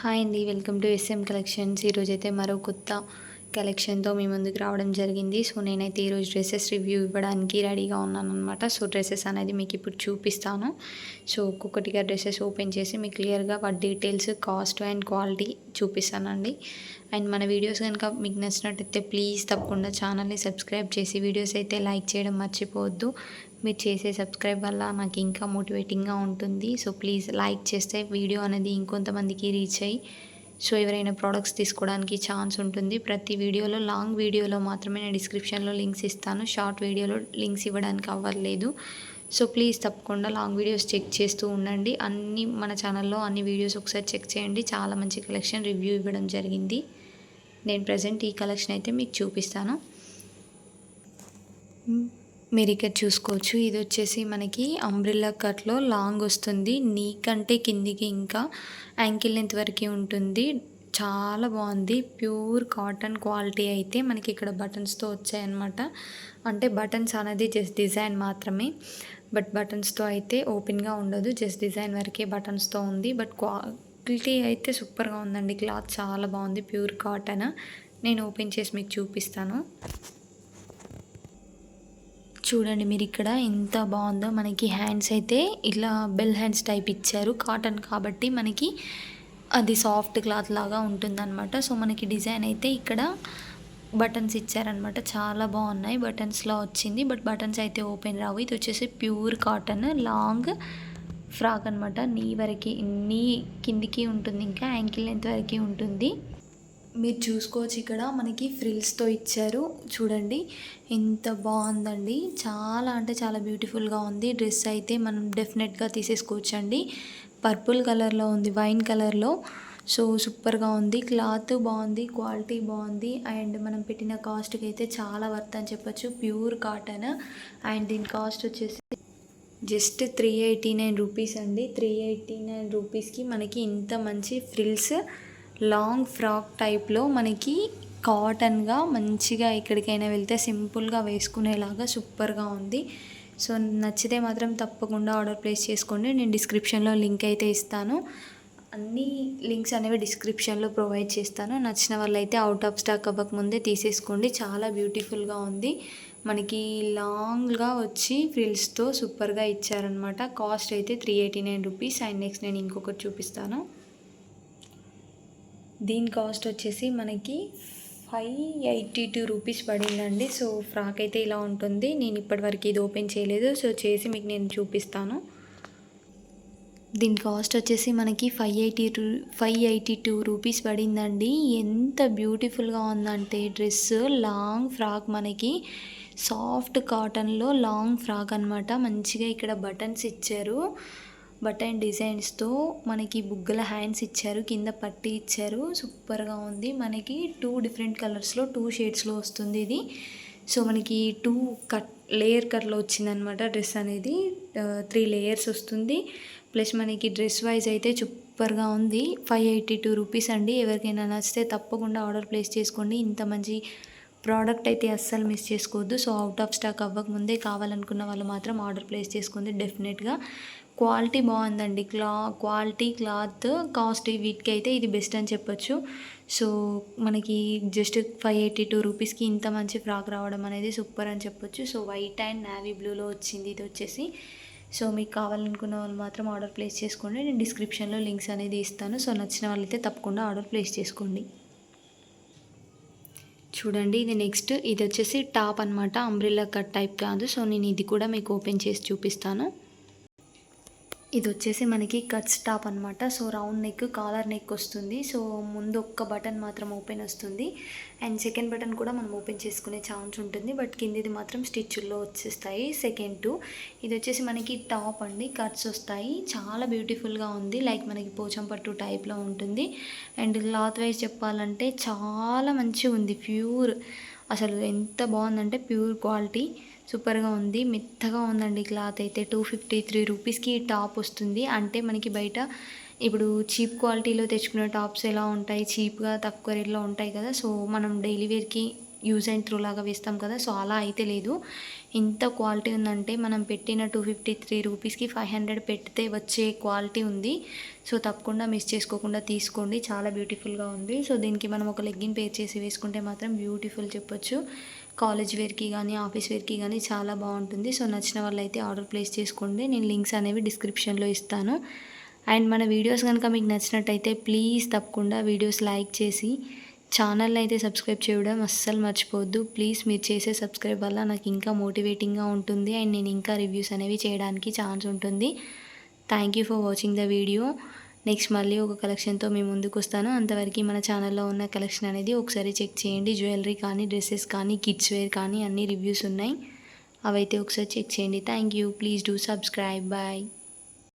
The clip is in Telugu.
హాయ్ అండి. Welcome to S M collections. ఈరోజైతే మరో కొత్త కలెక్షన్‌తో మీ ముందుకు రావడం జరిగింది. సో, నేనైతే ఈరోజు డ్రెసెస్ రివ్యూ ఇవ్వడానికి రెడీగా ఉన్నాననమాట. సో, డ్రెసెస్ అనేది మీకు ఇప్పుడు చూపిస్తాను. సో, ఒక్కొక్కటిగా డ్రెసెస్ ఓపెన్ చేసి మీకు క్లియర్‌గా వాటి డీటెయిల్స్, కాస్ట్ అండ్ క్వాలిటీ చూపిస్తానండి. అండ్ మన వీడియోస్ కనుక మీకు నచ్చినట్టయితే ప్లీజ్ తప్పకుండా ఛానల్‌ని సబ్స్క్రైబ్ చేసి వీడియోస్ అయితే లైక్ చేయడం మర్చిపోవద్దు. మీరు చేసే సబ్స్క్రైబ్ వల్ల నాకు ఇంకా మోటివేటింగ్గా ఉంటుంది. సో, ప్లీజ్ లైక్ చేస్తే వీడియో అనేది ఇంకొంతమందికి రీచ్ అయ్యి సో ఎవరైనా ప్రోడక్ట్స్ తీసుకోవడానికి ఛాన్స్ ఉంటుంది. ప్రతి వీడియోలో లాంగ్ వీడియోలో మాత్రమే నేను డిస్క్రిప్షన్లో లింక్స్ ఇస్తాను. షార్ట్ వీడియోలో లింక్స్ ఇవ్వడానికి అవ్వలేదు. సో ప్లీజ్ తప్పకుండా లాంగ్ వీడియోస్ చెక్ చేస్తూ ఉండండి. అన్ని మన ఛానల్లో అన్ని వీడియోస్ ఒకసారి చెక్ చేయండి. చాలా మంచి కలెక్షన్ రివ్యూ ఇవ్వడం జరిగింది. నేను ప్రజెంట్ ఈ కలెక్షన్ అయితే మీకు చూపిస్తాను. మీరు ఇక్కడ చూసుకోవచ్చు. ఇది వచ్చేసి మనకి అంబ్రిల్లా కట్లో లాంగ్ వస్తుంది. నీ కంటే కిందికి ఇంకా యాంకిల్ లెంత్ వరకు ఉంటుంది. చాలా బాగుంది. ప్యూర్ కాటన్ క్వాలిటీ అయితే మనకి ఇక్కడ బటన్స్తో వచ్చాయన్నమాట. అంటే బటన్స్ అనేది జస్ట్ డిజైన్ మాత్రమే. బట్ బటన్స్తో అయితే ఓపెన్గా ఉండదు. జస్ట్ డిజైన్ వరకే బటన్స్తో ఉంది. బట్ క్వాలిటీ అయితే సూపర్గా ఉందండి. క్లాత్ చాలా బాగుంది. Pure cotton. నేను ఓపెన్ చేసి మీకు చూపిస్తాను. చూడండి మీరు ఇక్కడ ఎంత బాగుందో. మనకి హ్యాండ్స్ అయితే ఇలా బెల్ హ్యాండ్స్ టైప్ ఇచ్చారు. కాటన్ కాబట్టి మనకి అది సాఫ్ట్ క్లాత్ లాగా ఉంటుందన్నమాట. సో మనకి డిజైన్ అయితే ఇక్కడ బటన్స్ ఇచ్చారనమాట. చాలా బాగున్నాయి. బటన్స్లో వచ్చింది. బట్ బటన్స్ అయితే ఓపెన్ రావు. ఇది వచ్చేసి ప్యూర్ కాటన్ లాంగ్ ఫ్రాక్ అనమాట. నీ కిందికి ఉంటుంది. ఇంకా యాంకిల్ లెంత్ వరకు ఉంటుంది. మీరు చూసుకోవచ్చు ఇక్కడ మనకి ఫ్రిల్స్తో ఇచ్చారు. చూడండి ఎంత బాగుందండి. చాలా అంటే చాలా బ్యూటిఫుల్గా ఉంది. డ్రెస్ అయితే మనం డెఫినెట్గా తీసేసుకోవచ్చండి. పర్పుల్ కలర్లో ఉంది, వైన్ కలర్లో. సో సూపర్గా ఉంది. క్లాత్ బాగుంది, క్వాలిటీ బాగుంది. అండ్ మనం పెట్టిన కాస్ట్కి అయితే చాలా వర్త్ అని చెప్పచ్చు. Pure cotton. అండ్ దీని కాస్ట్ వచ్చేసి జస్ట్ 389 రూపీస్ అండి. 389 రూపీస్కి మనకి ఇంత మంచి ఫ్రిల్స్ లాంగ్ ఫ్రాక్ టైప్లో మనకి కాటన్గా మంచిగా ఎక్కడికైనా వెళ్తే సింపుల్గా వేసుకునేలాగా సూపర్గా ఉంది. సో నచ్చితే మాత్రం తప్పకుండా ఆర్డర్ ప్లేస్ చేసుకోండి. నేను డిస్క్రిప్షన్లో లింక్ అయితే ఇస్తాను. అన్ని లింక్స్ అనేవి డిస్క్రిప్షన్లో ప్రొవైడ్ చేస్తాను. నచ్చిన వాళ్ళైతే అవుట్ ఆఫ్ స్టాక్ అవ్వకముందే తీసేసుకోండి. చాలా బ్యూటిఫుల్గా ఉంది. మనకి లాంగ్గా వచ్చి ఫ్రిల్స్తో సూపర్గా ఇచ్చారనమాట. కాస్ట్ అయితే 389 రూపీస్. అండ్ నెక్స్ట్ నేను ఇంకొకటి చూపిస్తాను. దీని కాస్ట్ వచ్చేసి మనకి 582 రూపీస్ పడిందండి. సో ఫ్రాక్ అయితే ఇలా ఉంటుంది. నేను ఇప్పటివరకు ఇది ఓపెన్ చేయలేదు. సో చేసి మీకు నేను చూపిస్తాను. దీని కాస్ట్ వచ్చేసి మనకి 582 రూపీస్ పడిందండి. ఎంత బ్యూటిఫుల్గా ఉందంటే డ్రెస్ లాంగ్ ఫ్రాక్ మనకి సాఫ్ట్ కాటన్లో లాంగ్ ఫ్రాక్ అనమాట. మంచిగా ఇక్కడ బటన్స్ ఇచ్చారు. బటన్ డిజైన్స్తో మనకి బుగ్గల హ్యాండ్స్ ఇచ్చారు. కింద పట్టి ఇచ్చారు. సూపర్గా ఉంది. మనకి 2 డిఫరెంట్ కలర్స్లో 2 షేడ్స్లో వస్తుంది ఇది. సో మనకి 2 లేయర్ కట్లో వచ్చిందనమాట డ్రెస్ అనేది. 3 లేయర్స్ వస్తుంది. ప్లస్ మనకి డ్రెస్ వైజ్ అయితే సూపర్గా ఉంది. 582 రూపీస్ అండి. ఎవరికైనా నచ్చితే తప్పకుండా ఆర్డర్ ప్లేస్ చేసుకోండి. ఇంత మంచి ప్రోడక్ట్ అయితే అస్సలు మిస్ చేసుకోవద్దు. సో అవుట్ ఆఫ్ స్టాక్ అవ్వకముందే కావాలనుకున్న వాళ్ళు మాత్రం ఆర్డర్ ప్లేస్ చేసుకోండి డెఫినెట్గా. క్వాలిటీ బాగుందండి. క్వాలిటీ, క్లాత్, కాస్ట్ వీటికైతే ఇది బెస్ట్ అని చెప్పొచ్చు. సో మనకి జస్ట్ 582 రూపీస్కి ఇంత మంచి ఫ్రాక్ రావడం అనేది సూపర్ అని చెప్పొచ్చు. సో వైట్ అండ్ నావీ బ్లూలో వచ్చింది ఇది వచ్చేసి. సో మీకు కావాలనుకున్న వాళ్ళు మాత్రం ఆర్డర్ ప్లేస్ చేసుకోండి. నేను డిస్క్రిప్షన్లో లింక్స్ అనేది ఇస్తాను. సో నచ్చిన వాళ్ళైతే తప్పకుండా ఆర్డర్ ప్లేస్ చేసుకోండి. చూడండి ఇది నెక్స్ట్. ఇది వచ్చేసి టాప్ అనమాట. అంబ్రిల్లా కట్ టైప్ కాదు. సో నేను ఇది కూడా మీకు ఓపెన్ చేసి చూపిస్తాను. ఇది వచ్చేసి మనకి కట్స్ టాప్ అనమాట. So round neck, collar neck వస్తుంది. సో ముందు ఒక్క బటన్ మాత్రం ఓపెన్ వస్తుంది. అండ్ సెకండ్ బటన్ కూడా మనం ఓపెన్ చేసుకునే ఛాన్స్ ఉంటుంది. బట్ కిందిది మాత్రం స్టిచ్ల్లో వచ్చేస్తాయి. సెకండ్ 2 ఇది వచ్చేసి మనకి టాప్ అండి. కట్స్ వస్తాయి. చాలా బ్యూటిఫుల్గా ఉంది. లైక్ మనకి పోచంపట్టు టైప్లో ఉంటుంది. అండ్ క్లాత్ వైజ్ చెప్పాలంటే చాలా మంచిగా ఉంది. ప్యూర్ అసలు ఎంత బాగుందంటే ప్యూర్ క్వాలిటీ సూపర్గా ఉంది. మెత్తగా ఉందండి క్లాత్ అయితే. 253 రూపీస్కి టాప్ వస్తుంది. అంటే మనకి బయట ఇప్పుడు చీప్ క్వాలిటీలో తెచ్చుకునే టాప్స్ ఎలా ఉంటాయి, చీప్గా తక్కువ రేట్లో ఉంటాయి కదా. సో మనం డైలీ వేర్కి యూజ్ అండ్ త్రో లాగా వేస్తాం కదా, సో అలా అయితే లేదు. ఇంత క్వాలిటీ ఉందంటే మనం పెట్టిన 253 రూపీస్కి 500 పెడితే వచ్చే క్వాలిటీ ఉంది. సో తప్పకుండా మిస్ చేసుకోకుండా తీసుకోండి, చాలా బ్యూటిఫుల్గా ఉంది. సో దీనికి మనం ఒక లెగ్గిన్ పేర్ చేసి వేసుకుంటే మాత్రం బ్యూటిఫుల్ చెప్పొచ్చు. కాలేజ్ వేర్కి కానీ ఆఫీస్ వేర్కి కానీ చాలా బాగుంటుంది. సో నచ్చిన వాళ్ళైతే ఆర్డర్ ప్లేస్ చేసుకోండి. నేను లింక్స్ అనేవి డిస్క్రిప్షన్లో ఇస్తాను. అండ్ మన వీడియోస్ కనుక మీకు నచ్చినట్టయితే ప్లీజ్ తప్పకుండా వీడియోస్ లైక్ చేసి ఛానల్ని అయితే సబ్స్క్రైబ్ చేయడం అస్సలు మర్చిపోవద్దు. ప్లీజ్ మీరు చేసే సబ్స్క్రైబ్ వల్ల నాకు ఇంకా మోటివేటింగ్గా ఉంటుంది అండ్ నేను ఇంకా రివ్యూస్ అనేవి చేయడానికి ఛాన్స్ ఉంటుంది. Thank you for watching the video. Next మళ్ళీ ఒక కలెక్షన్తో మేము ముందుకు వస్తాను. అంతవరకు మన ఛానల్లో ఉన్న కలెక్షన్ అనేది ఒకసారి చెక్ చేయండి. జ్యువెలరీ కానీ, డ్రెస్సెస్ కానీ, కిడ్స్ వేర్ కానీ అన్ని రివ్యూస్ ఉన్నాయి. అవైతే ఒకసారి చెక్ చేయండి. Thank you. Please do subscribe. Bye.